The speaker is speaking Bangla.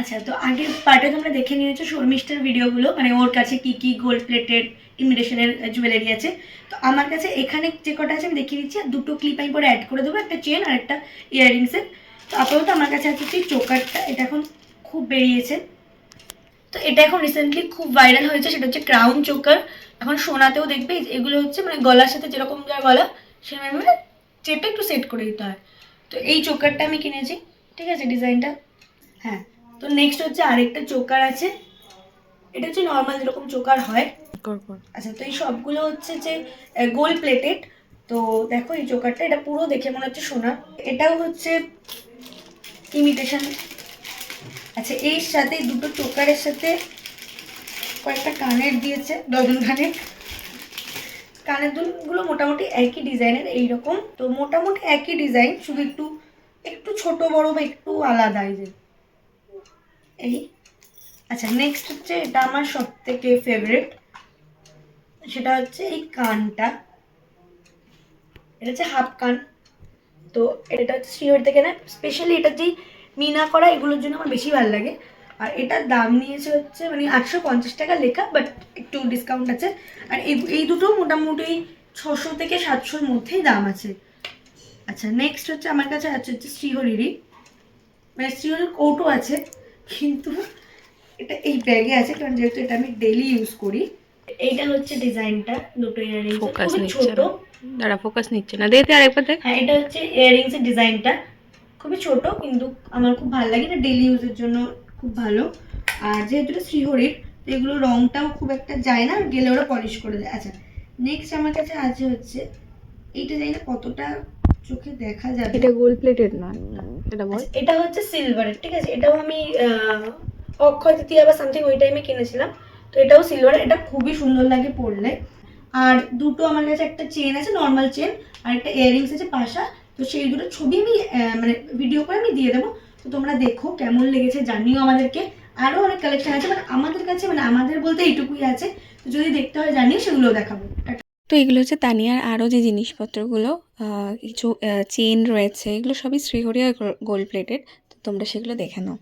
আচ্ছা, তো আগের পার্টে তোমরা দেখে নিয়েছো শর্মিষ্ঠার ভিডিওগুলো, মানে ওর কাছে কি কি গোল্ড প্লেটেড ইমিটেশনের জুয়েলারি আছে। তো আমার কাছে এখানে যে কটা আছে আমি দেখিয়ে দিচ্ছি, আর দুটো ক্লিপ আমি পরে অ্যাড করে দেবো, একটা চেন আর একটা ইয়াররিংসের। তো আপাতত আমার কাছে আছে হচ্ছে চোকারটা, এটা এখন খুব বেরিয়েছে। তো এটা এখন রিসেন্টলি খুব ভাইরাল হয়েছে, সেটা হচ্ছে ক্রাউন চোকার। এখন সোনাতেও দেখবে এগুলো হচ্ছে মানে গলার সাথে যেরকম যার গলা সেভাবে চেপে একটু সেট করে দিতে হয়। তো এই চোকারটা আমি কিনেছি, ঠিক আছে, ডিজাইনটা। হ্যাঁ, তো নেক্সট হচ্ছে আরেকটা চোকার আছে, এটা হচ্ছে নর্মাল যেরকম চোকার হয়। আচ্ছা, তো এই সবগুলো হচ্ছে যে গোল্ড প্লেটেড। তো দেখো এই চোকারটা, এটা পুরো দেখে মনে হচ্ছে সোনা, এটাও হচ্ছে ইমিটেশন। আচ্ছা, এর সাথে দুটো চোকারের সাথে কয়েকটা কানের দিয়েছে, ডজন কানের। কানের দুলগুলো মোটামুটি একই ডিজাইনের এইরকম, তো মোটামুটি একই ডিজাইন, শুধু একটু একটু ছোট বড় বা একটু আলাদা এই। আচ্ছা, নেক্সট হচ্ছে এটা আমার সব থেকে ফেভারিট, সেটা হচ্ছে এই কানটা। এটা হচ্ছে হাফ কান। তো এটা হচ্ছে শ্রীহরি থেকে না, স্পেশালি এটা যেই মিনা করা এগুলোর জন্য আমার বেশি ভালো লাগে। আর এটার দাম নিয়েছে হচ্ছে মানে 850 টাকা লেখা, বাট একটু ডিসকাউন্ট আছে। আর এই দুটো মোটামুটি 600 থেকে 700-র মধ্যেই দাম আছে। আচ্ছা, নেক্সট হচ্ছে আমার কাছে আছে হচ্ছে শ্রীহরিরই, মানে শ্রীহরির কৌটো আছে, কিন্তু এটা এই ব্যাগে আছে, কারণ যেহেতু এটা আমি ডেলি ইউজ করি। এইটা হচ্ছে ডিজাইনটা, দুটো ইয়াররিংস খুবই ছোট। দাঁড়া, ফোকাস নিচ্ছে না, দেখতে আরেকবার দেখ। হ্যাঁ, এটা হচ্ছে ইয়াররিংস এর ডিজাইনটা, খুবই ছোট কিন্তু আমার খুব ভালো লাগে, এটা ডেলি ইউজের জন্য খুব ভালো। আর যেহেতু এটা শ্রীহরির, তো এগুলো রংটাও খুব একটা যায় না, গেলে ওরা পলিশ করে দেয়। আচ্ছা, নেক্সট আমার কাছে আছে হচ্ছে এইটা, জানি না কতটা চোখে দেখা যাবে। এটা গোল্ড প্লেটেড না, এটা বল। এটা হচ্ছে সিলভারের, ঠিক আছে, এটাও আমি অক্ষয় তৃতীয়া বা সামথিং ওই টাইমে কিনেছিলাম। তো এটাও সিলভার, এটা খুবই সুন্দর লাগে পরলে। আর দুটো আমার কাছে একটা চেন আছে, নর্মাল চেন, আর একটা ইয়াররিংস আছে পাশা। তো সেই দুটো ছবি আমি মানে ভিডিও করে আমি দিয়ে দেবো, তো তোমরা দেখো কেমন লেগেছে জানিও আমাদেরকে। আরও অনেক কালেকশন আছে, মানে আমাদের কাছে, মানে আমাদের বলতে এইটুকুই আছে। তো যদি দেখতে হয় জানিও, সেগুলোও দেখাবো। তো এগুলো হচ্ছে তানিয়ার আরও যে জিনিসপত্রগুলো, কিছু চেন রয়েছে, এগুলো সবই শ্রীহরি আর গোল্ড প্লেটেড। তো তোমরা সেগুলো দেখে নাও।